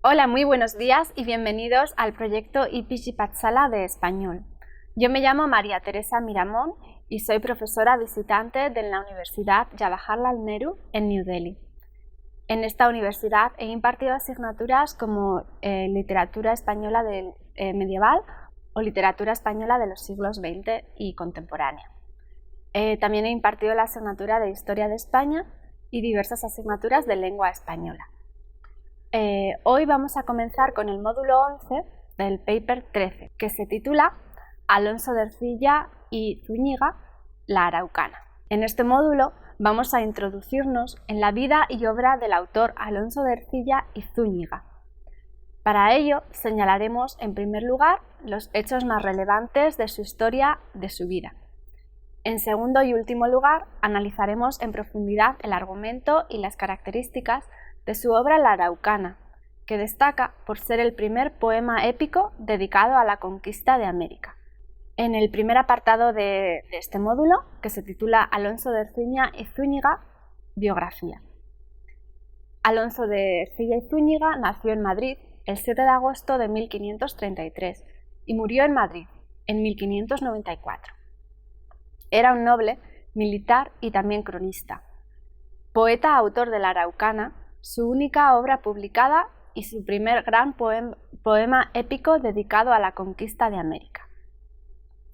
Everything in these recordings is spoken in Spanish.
Hola, muy buenos días y bienvenidos al proyecto IPG Patsala de español. Yo me llamo María Teresa Miramón y soy profesora visitante de la Universidad Jawaharlal Nehru en New Delhi. En esta universidad he impartido asignaturas como literatura española medieval o literatura española de los siglos XX y contemporánea. También he impartido la asignatura de Historia de España y diversas asignaturas de lengua española. Hoy vamos a comenzar con el módulo 11 del paper 13, que se titula Alonso de Ercilla y Zúñiga, la Araucana. En este módulo vamos a introducirnos en la vida y obra del autor Alonso de Ercilla y Zúñiga. Para ello señalaremos en primer lugar los hechos más relevantes de su historia, de su vida. En segundo y último lugar, analizaremos en profundidad el argumento y las características de su obra La Araucana, que destaca por ser el primer poema épico dedicado a la conquista de América. En el primer apartado de este módulo, que se titula Alonso de Ercilla y Zúñiga, biografía. Alonso de Ercilla y Zúñiga nació en Madrid el 7 de agosto de 1533 y murió en Madrid en 1594. Era un noble, militar y también cronista. Poeta autor de La Araucana, su única obra publicada y su primer gran poema épico dedicado a la conquista de América.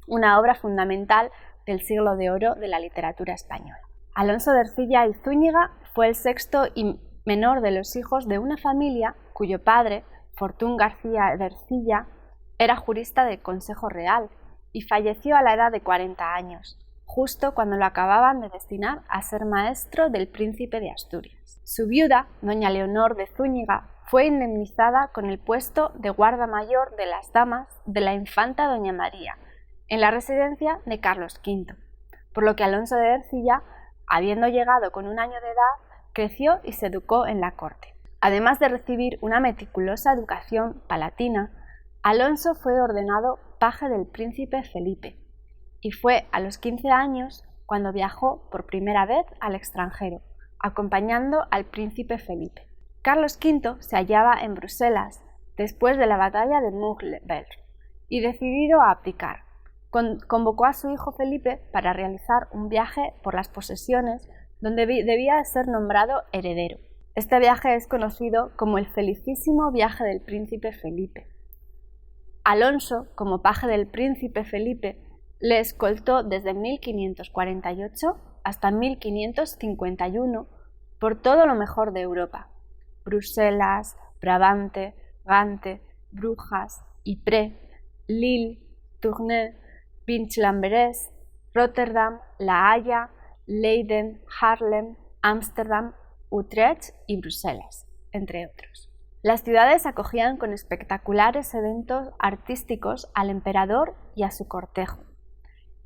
Una obra fundamental del siglo de oro de la literatura española. Alonso de Ercilla y Zúñiga fue el sexto y menor de los hijos de una familia cuyo padre, Fortún García de Ercilla, era jurista del Consejo Real y falleció a la edad de 40 años. Justo cuando lo acababan de destinar a ser maestro del príncipe de Asturias. Su viuda, doña Leonor de Zúñiga, fue indemnizada con el puesto de guarda mayor de las damas de la infanta doña María, en la residencia de Carlos V, por lo que Alonso de Ercilla, habiendo llegado con 1 año de edad, creció y se educó en la corte. Además de recibir una meticulosa educación palatina, Alonso fue ordenado paje del príncipe Felipe, y fue a los 15 años cuando viajó por primera vez al extranjero, acompañando al príncipe Felipe. Carlos V se hallaba en Bruselas después de la batalla de Muglebel y decidido a abdicar, convocó a su hijo Felipe para realizar un viaje por las posesiones donde debía ser nombrado heredero. Este viaje es conocido como el felicísimo viaje del príncipe Felipe. Alonso, como paje del príncipe Felipe, le escoltó desde 1548 hasta 1551 por todo lo mejor de Europa: Bruselas, Brabante, Gante, Brujas, Ypres, Lille, Tournai, Vinch-Lamberès, Rotterdam, La Haya, Leiden, Haarlem, Ámsterdam, Utrecht y Bruselas, entre otros. Las ciudades acogían con espectaculares eventos artísticos al emperador y a su cortejo.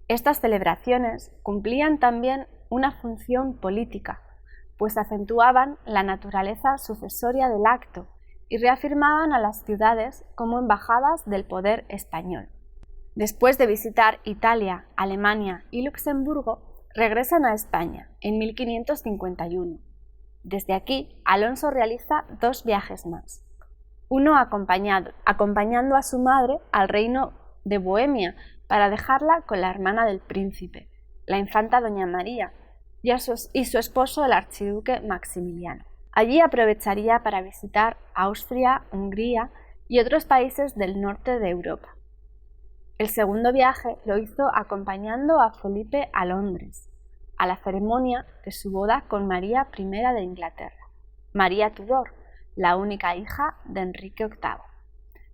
Estas celebraciones cumplían también una función política, pues acentuaban la naturaleza sucesoria del acto y reafirmaban a las ciudades como embajadas del poder español. Después de visitar Italia, Alemania y Luxemburgo, regresan a España en 1551. Desde aquí, Alonso realiza 2 viajes más. Uno acompañando a su madre al reino de Bohemia, para dejarla con la hermana del príncipe, la infanta doña María, y su esposo el archiduque Maximiliano. Allí aprovecharía para visitar Austria, Hungría y otros países del norte de Europa. El segundo viaje lo hizo acompañando a Felipe a Londres, a la ceremonia de su boda con María I de Inglaterra, María Tudor, la única hija de Enrique VIII,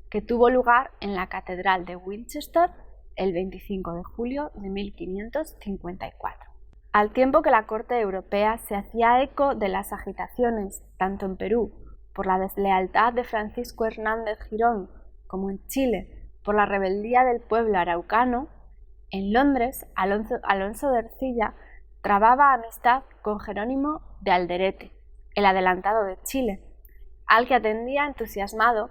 que tuvo lugar en la Catedral de Winchester el 25 de julio de 1554. Al tiempo que la corte europea se hacía eco de las agitaciones, tanto en Perú, por la deslealtad de Francisco Hernández Girón, como en Chile, por la rebeldía del pueblo araucano, en Londres, Alonso de Ercilla trababa amistad con Jerónimo de Alderete, el adelantado de Chile, al que atendía entusiasmado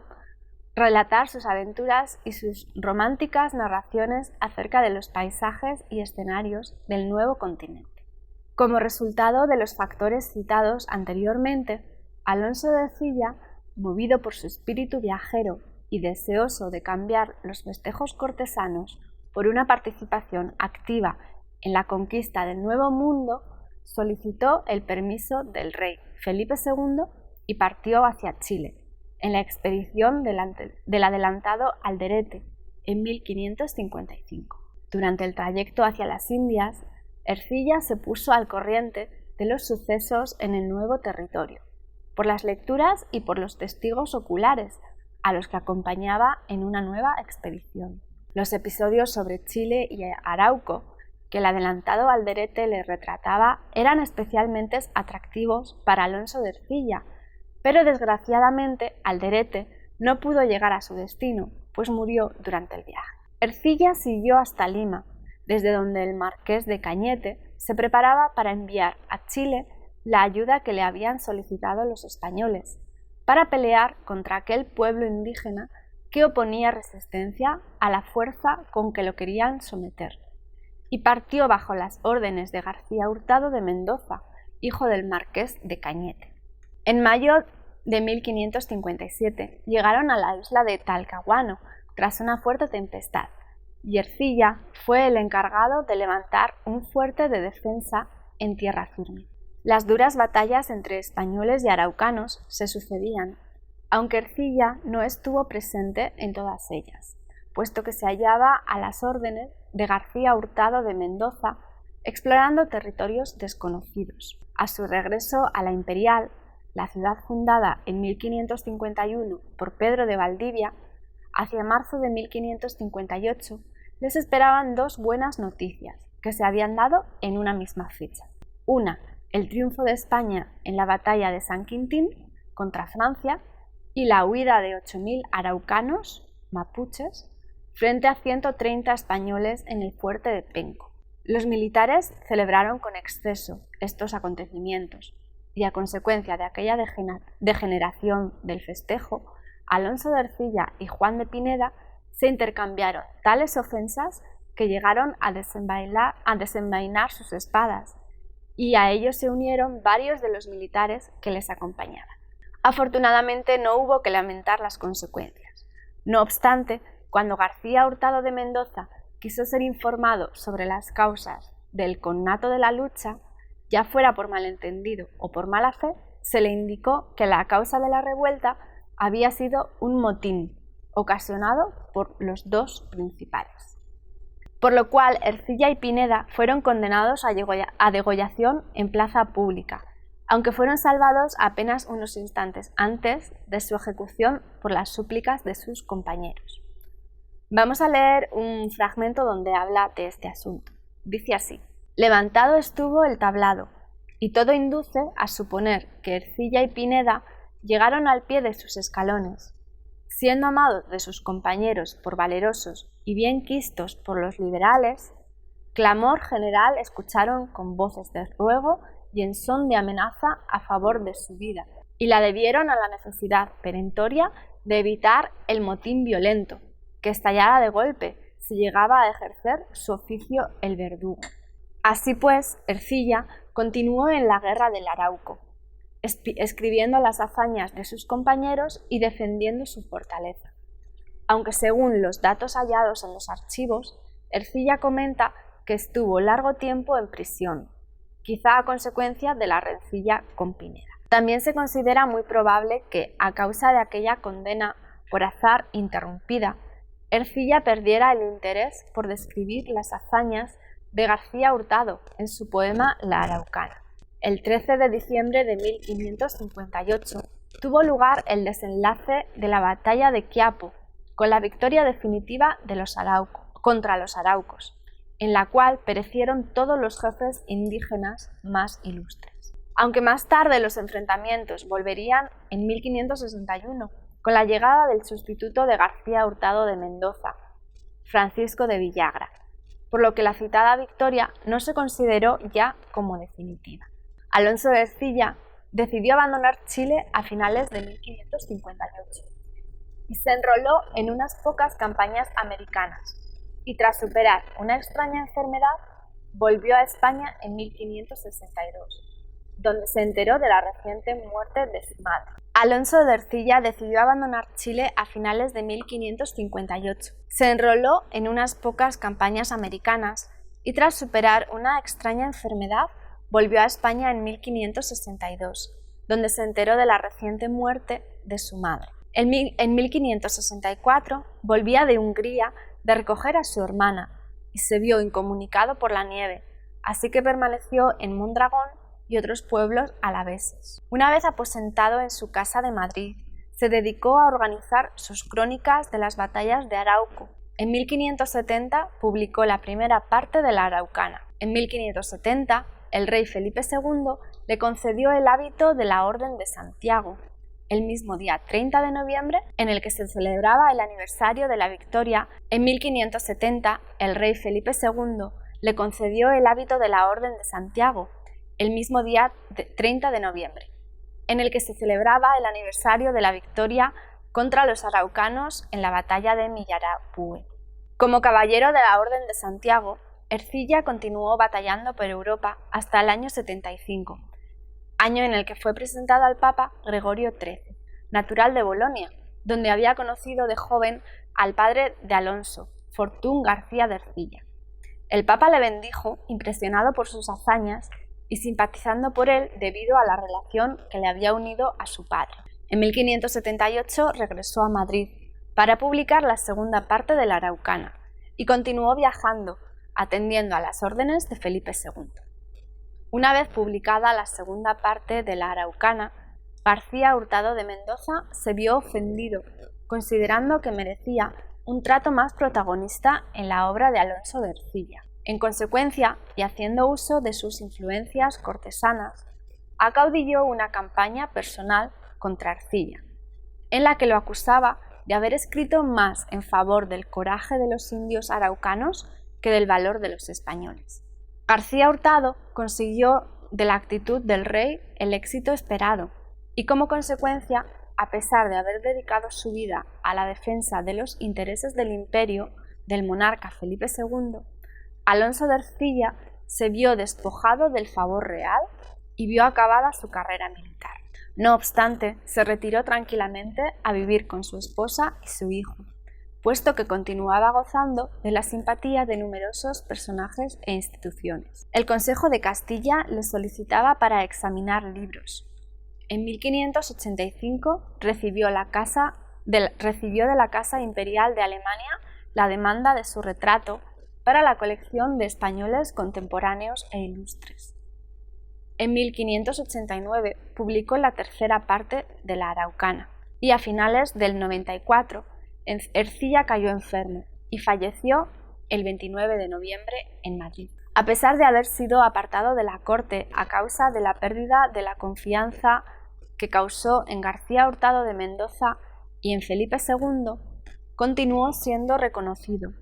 relatar sus aventuras y sus románticas narraciones acerca de los paisajes y escenarios del nuevo continente. Como resultado de los factores citados anteriormente, Alonso de Ercilla movido por su espíritu viajero y deseoso de cambiar los festejos cortesanos por una participación activa en la conquista del Nuevo Mundo, solicitó el permiso del rey Felipe II y partió hacia Chile, en la expedición del adelantado Alderete, en 1555. Durante el trayecto hacia las Indias, Ercilla se puso al corriente de los sucesos en el nuevo territorio, por las lecturas y por los testigos oculares a los que acompañaba en una nueva expedición. Los episodios sobre Chile y Arauco que el adelantado Alderete le retrataba eran especialmente atractivos para Alonso de Ercilla, pero desgraciadamente Alderete no pudo llegar a su destino, pues murió durante el viaje. Ercilla siguió hasta Lima, desde donde el marqués de Cañete se preparaba para enviar a Chile la ayuda que le habían solicitado los españoles, para pelear contra aquel pueblo indígena que oponía resistencia a la fuerza con que lo querían someter, y partió bajo las órdenes de García Hurtado de Mendoza, hijo del marqués de Cañete. En mayo de 1557 llegaron a la isla de Talcahuano tras una fuerte tempestad, y Ercilla fue el encargado de levantar un fuerte de defensa en tierra firme. Las duras batallas entre españoles y araucanos se sucedían, aunque Ercilla no estuvo presente en todas ellas, puesto que se hallaba a las órdenes de García Hurtado de Mendoza, explorando territorios desconocidos. A su regreso a la Imperial, la ciudad fundada en 1551 por Pedro de Valdivia, hacia marzo de 1558, les esperaban dos buenas noticias que se habían dado en una misma fecha. Una, el triunfo de España en la batalla de San Quintín contra Francia y la huida de 8.000 araucanos, mapuches, frente a 130 españoles en el fuerte de Penco. Los militares celebraron con exceso estos acontecimientos y a consecuencia de aquella degeneración del festejo, Alonso de Ercilla y Juan de Pineda se intercambiaron tales ofensas que llegaron a desenvainar sus espadas, y a ellos se unieron varios de los militares que les acompañaban. Afortunadamente no hubo que lamentar las consecuencias. No obstante, cuando García Hurtado de Mendoza quiso ser informado sobre las causas del conato de la lucha, ya fuera por malentendido o por mala fe, se le indicó que la causa de la revuelta había sido un motín ocasionado por los dos principales. Por lo cual Ercilla y Pineda fueron condenados a degollación en plaza pública, aunque fueron salvados apenas unos instantes antes de su ejecución por las súplicas de sus compañeros. Vamos a leer un fragmento donde habla de este asunto. Dice así: levantado estuvo el tablado, y todo induce a suponer que Ercilla y Pineda llegaron al pie de sus escalones. Siendo amados de sus compañeros por valerosos y bien quistos por los liberales, clamor general escucharon con voces de ruego y en son de amenaza a favor de su vida, y la debieron a la necesidad perentoria de evitar el motín violento, que estallara de golpe si llegaba a ejercer su oficio el verdugo. Así pues, Ercilla continuó en la guerra del Arauco, escribiendo las hazañas de sus compañeros y defendiendo su fortaleza. Aunque según los datos hallados en los archivos, Ercilla comenta que estuvo largo tiempo en prisión, quizá a consecuencia de la rencilla con Pineda. También se considera muy probable que, a causa de aquella condena por azar interrumpida, Ercilla perdiera el interés por describir las hazañas de García Hurtado en su poema La Araucana. El 13 de diciembre de 1558 tuvo lugar el desenlace de la batalla de Quiapo, con la victoria definitiva de contra los araucos, en la cual perecieron todos los jefes indígenas más ilustres. Aunque más tarde los enfrentamientos volverían en 1561, con la llegada del sustituto de García Hurtado de Mendoza, Francisco de Villagra, por lo que la citada victoria no se consideró ya como definitiva. Alonso de Ercilla decidió abandonar Chile a finales de 1558 y se enroló en unas pocas campañas americanas, y tras superar una extraña enfermedad volvió a España en 1562, donde se enteró de la reciente muerte de su madre. Alonso de Ercilla decidió abandonar Chile a finales de 1558. Se enroló en unas pocas campañas americanas y tras superar una extraña enfermedad volvió a España en 1562, donde se enteró de la reciente muerte de su madre. En 1564 volvía de Hungría de recoger a su hermana y se vio incomunicado por la nieve, así que permaneció en Mondragón y otros pueblos alaveses. Una vez aposentado en su casa de Madrid, se dedicó a organizar sus crónicas de las batallas de Arauco. En 1570 publicó la primera parte de la Araucana. En 1570, el rey Felipe II le concedió el hábito de la Orden de Santiago, el mismo día 30 de noviembre en el que se celebraba el aniversario de la victoria. En 1570, el rey Felipe II le concedió el hábito de la Orden de Santiago, el mismo día 30 de noviembre, en el que se celebraba el aniversario de la victoria contra los araucanos en la batalla de Millarapue. Como caballero de la Orden de Santiago, Ercilla continuó batallando por Europa hasta el año 75, año en el que fue presentado al Papa Gregorio XIII, natural de Bolonia, donde había conocido de joven al padre de Alonso, Fortún García de Ercilla. El Papa le bendijo, impresionado por sus hazañas y simpatizando por él debido a la relación que le había unido a su padre. En 1578 regresó a Madrid para publicar la segunda parte de la Araucana y continuó viajando, atendiendo a las órdenes de Felipe II. Una vez publicada la segunda parte de la Araucana, García Hurtado de Mendoza se vio ofendido, considerando que merecía un trato más protagonista en la obra de Alonso de Ercilla. En consecuencia, y haciendo uso de sus influencias cortesanas, acaudilló una campaña personal contra Ercilla, en la que lo acusaba de haber escrito más en favor del coraje de los indios araucanos que del valor de los españoles. García Hurtado consiguió de la actitud del rey el éxito esperado, y como consecuencia, a pesar de haber dedicado su vida a la defensa de los intereses del imperio del monarca Felipe II, Alonso de Ercilla se vio despojado del favor real y vio acabada su carrera militar. No obstante, se retiró tranquilamente a vivir con su esposa y su hijo, puesto que continuaba gozando de la simpatía de numerosos personajes e instituciones. El Consejo de Castilla le solicitaba para examinar libros. En 1585 recibió de la Casa Imperial de Alemania la demanda de su retrato para la colección de españoles contemporáneos e ilustres. En 1589 publicó la tercera parte de la Araucana y a finales del 94 Ercilla cayó enfermo y falleció el 29 de noviembre en Madrid. A pesar de haber sido apartado de la corte a causa de la pérdida de la confianza que causó en García Hurtado de Mendoza y en Felipe II, continuó siendo reconocido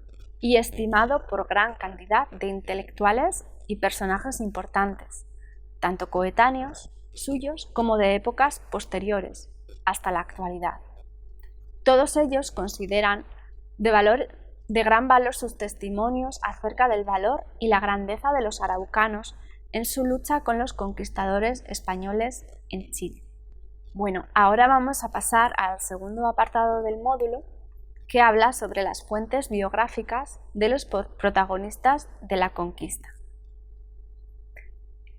y estimado por gran cantidad de intelectuales y personajes importantes, tanto coetáneos suyos como de épocas posteriores, hasta la actualidad. Todos ellos consideran de gran valor sus testimonios acerca del valor y la grandeza de los araucanos en su lucha con los conquistadores españoles en Chile. Bueno, ahora vamos a pasar al segundo apartado del módulo, que habla sobre las fuentes biográficas de los protagonistas de la conquista.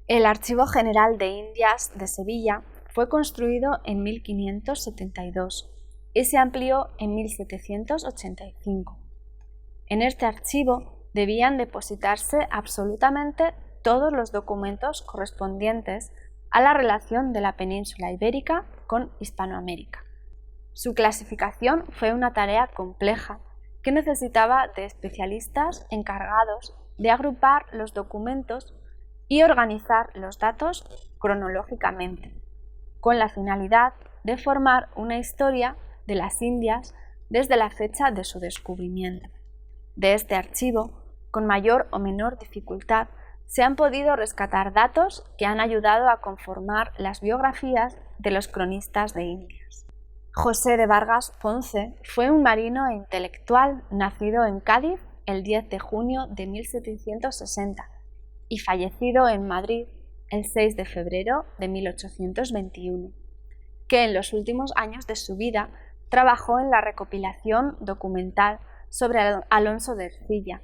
El Archivo General de Indias de Sevilla fue construido en 1572 y se amplió en 1785. En este archivo debían depositarse absolutamente todos los documentos correspondientes a la relación de la península ibérica con Hispanoamérica. Su clasificación fue una tarea compleja que necesitaba de especialistas encargados de agrupar los documentos y organizar los datos cronológicamente, con la finalidad de formar una historia de las Indias desde la fecha de su descubrimiento. De este archivo, con mayor o menor dificultad, se han podido rescatar datos que han ayudado a conformar las biografías de los cronistas de Indias. José de Vargas Ponce fue un marino e intelectual nacido en Cádiz el 10 de junio de 1760 y fallecido en Madrid el 6 de febrero de 1821. que en los últimos años de su vida trabajó en la recopilación documental sobre Alonso de Ercilla,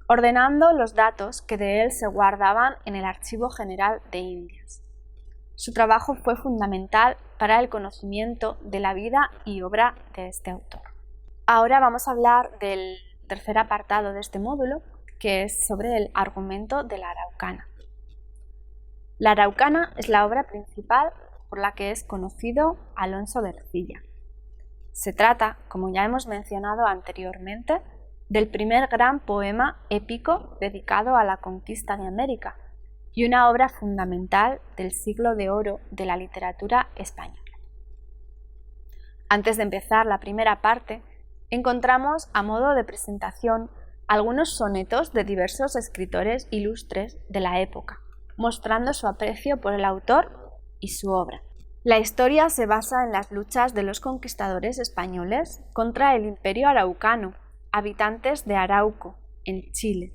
ordenando los datos que de él se guardaban en el Archivo General de Indias. Su trabajo fue fundamental para el conocimiento de la vida y obra de este autor. Ahora vamos a hablar del tercer apartado de este módulo, que es sobre el argumento de la Araucana. La Araucana es la obra principal por la que es conocido Alonso de Ercilla. Se trata, como ya hemos mencionado anteriormente, del primer gran poema épico dedicado a la conquista de América y una obra fundamental del siglo de oro de la literatura española. Antes de empezar la primera parte, encontramos a modo de presentación algunos sonetos de diversos escritores ilustres de la época, mostrando su aprecio por el autor y su obra. La historia se basa en las luchas de los conquistadores españoles contra el Imperio Araucano, habitantes de Arauco, en Chile.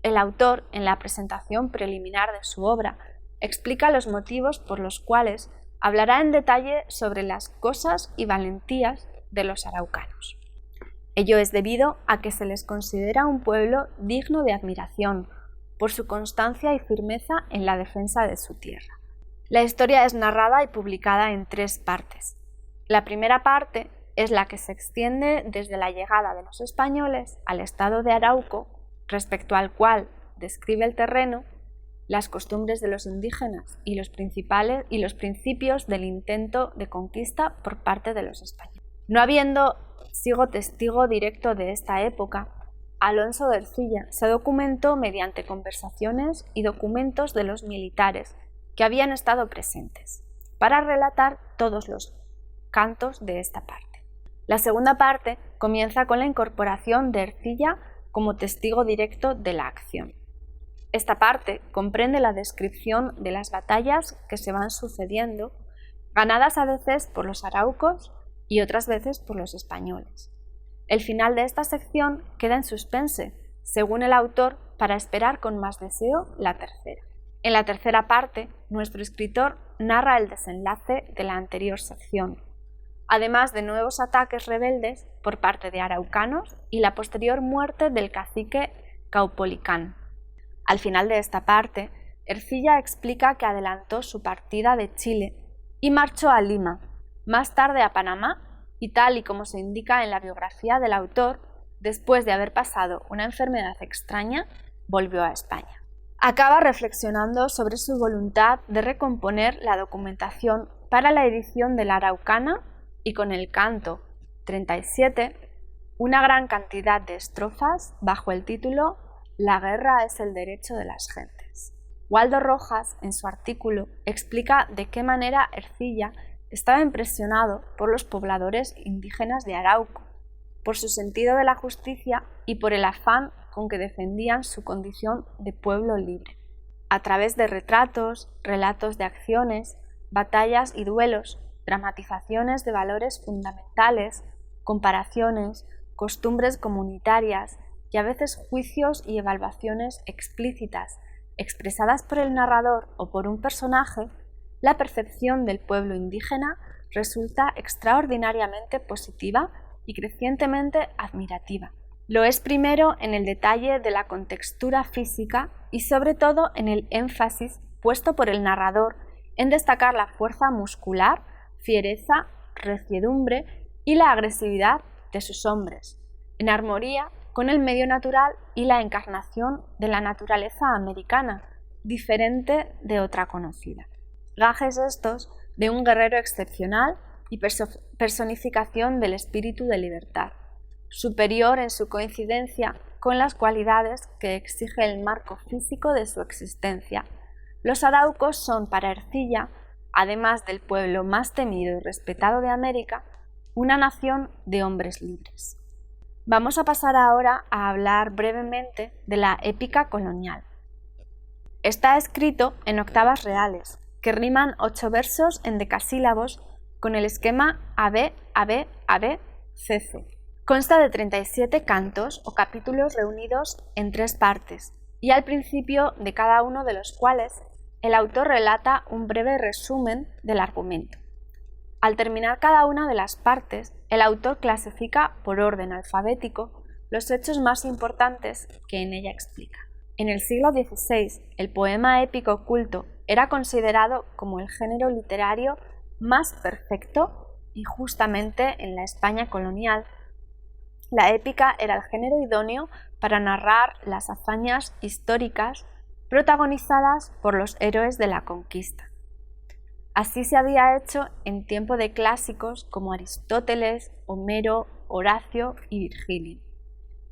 El autor, en la presentación preliminar de su obra, explica los motivos por los cuales hablará en detalle sobre las cosas y valentías de los araucanos. Ello es debido a que se les considera un pueblo digno de admiración por su constancia y firmeza en la defensa de su tierra. La historia es narrada y publicada en 3 partes. La primera parte es la que se extiende desde la llegada de los españoles al estado de Arauco, respecto al cual describe el terreno, las costumbres de los indígenas y los principios del intento de conquista por parte de los españoles. No habiendo sido testigo directo de esta época, Alonso de Ercilla se documentó mediante conversaciones y documentos de los militares que habían estado presentes, para relatar todos los cantos de esta parte. La segunda parte comienza con la incorporación de Ercilla como testigo directo de la acción. Esta parte comprende la descripción de las batallas que se van sucediendo, ganadas a veces por los araucos y otras veces por los españoles. El final de esta sección queda en suspense, según el autor, para esperar con más deseo la tercera. En la tercera parte, nuestro escritor narra el desenlace de la anterior sección, además de nuevos ataques rebeldes por parte de araucanos y la posterior muerte del cacique Caupolicán. Al final de esta parte, Ercilla explica que adelantó su partida de Chile y marchó a Lima, más tarde a Panamá, y tal y como se indica en la biografía del autor, después de haber pasado una enfermedad extraña, volvió a España. Acaba reflexionando sobre su voluntad de recomponer la documentación para la edición de la Araucana y con el canto 37, una gran cantidad de estrofas bajo el título La guerra es el derecho de las gentes. Waldo Rojas, en su artículo, explica de qué manera Ercilla estaba impresionado por los pobladores indígenas de Arauco, por su sentido de la justicia y por el afán con que defendían su condición de pueblo libre. A través de retratos, relatos de acciones, batallas y duelos, dramatizaciones de valores fundamentales, comparaciones, costumbres comunitarias y a veces juicios y evaluaciones explícitas, expresadas por el narrador o por un personaje, la percepción del pueblo indígena resulta extraordinariamente positiva y crecientemente admirativa. Lo es primero en el detalle de la contextura física y sobre todo en el énfasis puesto por el narrador en destacar la fuerza muscular, fiereza, reciedumbre y la agresividad de sus hombres, en armonía con el medio natural y la encarnación de la naturaleza americana, diferente de otra conocida. Gajes estos de un guerrero excepcional y personificación del espíritu de libertad, superior en su coincidencia con las cualidades que exige el marco físico de su existencia. Los araucos son para Ercilla, además del pueblo más temido y respetado de América, una nación de hombres libres. Vamos a pasar ahora a hablar brevemente de la épica colonial. Está escrito en octavas reales, que riman 8 versos en decasílabos con el esquema AB, AB, AB, CC. Consta de 37 cantos o capítulos reunidos en 3 partes, y al principio de cada uno de los cuales el autor relata un breve resumen del argumento. Al terminar cada una de las partes, el autor clasifica por orden alfabético los hechos más importantes que en ella explica. En el siglo XVI, el poema épico culto era considerado como el género literario más perfecto y justamente en la España colonial, la épica era el género idóneo para narrar las hazañas históricas protagonizadas por los héroes de la conquista. Así se había hecho en tiempo de clásicos como Aristóteles, Homero, Horacio y Virgilio.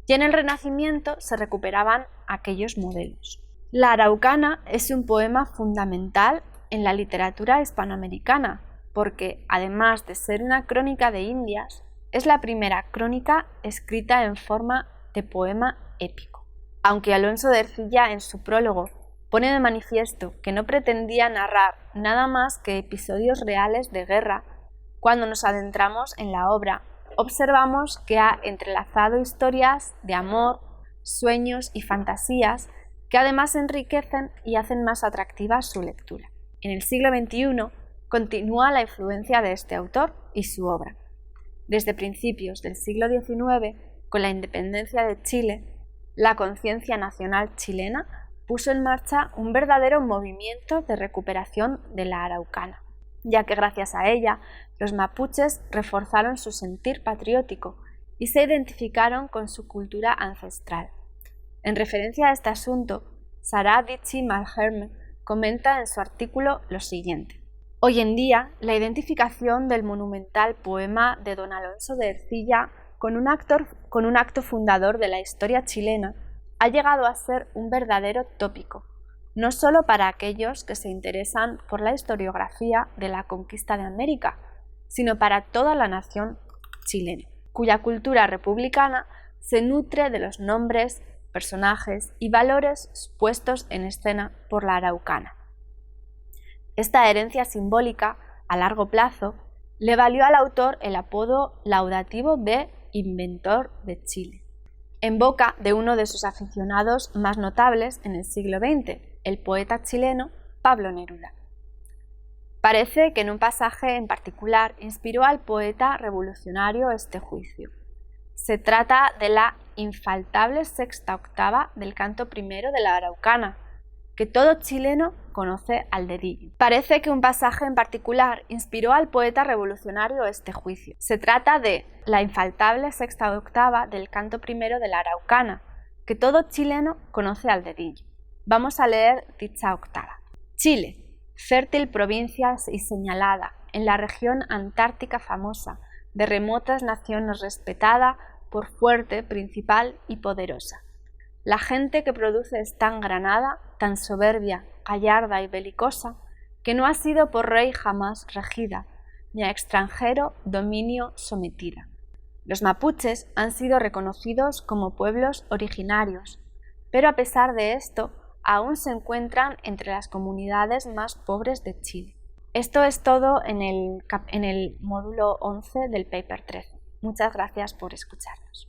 Y en el Renacimiento se recuperaban aquellos modelos. La Araucana es un poema fundamental en la literatura hispanoamericana, porque además de ser una crónica de Indias, es la primera crónica escrita en forma de poema épico. Aunque Alonso de Ercilla en su prólogo pone de manifiesto que no pretendía narrar nada más que episodios reales de guerra, cuando nos adentramos en la obra, observamos que ha entrelazado historias de amor, sueños y fantasías que además enriquecen y hacen más atractiva su lectura. En el siglo XXI continúa la influencia de este autor y su obra. Desde principios del siglo XIX, con la independencia de Chile, la conciencia nacional chilena puso en marcha un verdadero movimiento de recuperación de la Araucana, ya que gracias a ella los mapuches reforzaron su sentir patriótico y se identificaron con su cultura ancestral. En referencia a este asunto, Sarah Dichi Malherbe comenta en su artículo lo siguiente: hoy en día, la identificación del monumental poema de don Alonso de Ercilla con un acto fundador de la historia chilena ha llegado a ser un verdadero tópico, no solo para aquellos que se interesan por la historiografía de la conquista de América, sino para toda la nación chilena, cuya cultura republicana se nutre de los nombres, personajes y valores puestos en escena por la Araucana. Esta herencia simbólica, a largo plazo, le valió al autor el apodo laudativo de Inventor de Chile, en boca de uno de sus aficionados más notables en el siglo XX, el poeta chileno Pablo Neruda. Parece que en un pasaje en particular inspiró al poeta revolucionario este juicio. Se trata de la infaltable sexta octava del canto primero de la Araucana, que todo chileno conoce al dedillo. Parece que un pasaje en particular inspiró al poeta revolucionario este juicio. Se trata de la infaltable sexta octava del canto primero de la Araucana, que todo chileno conoce al dedillo. Vamos a leer dicha octava. Chile, fértil provincia y señalada, en la región antártica famosa, de remotas naciones respetada por fuerte, principal y poderosa. La gente que produce es tan granada, tan soberbia, gallarda y belicosa, que no ha sido por rey jamás regida, ni a extranjero dominio sometida. Los mapuches han sido reconocidos como pueblos originarios, pero a pesar de esto, aún se encuentran entre las comunidades más pobres de Chile. Esto es todo en el módulo 11 del paper 13. Muchas gracias por escucharnos.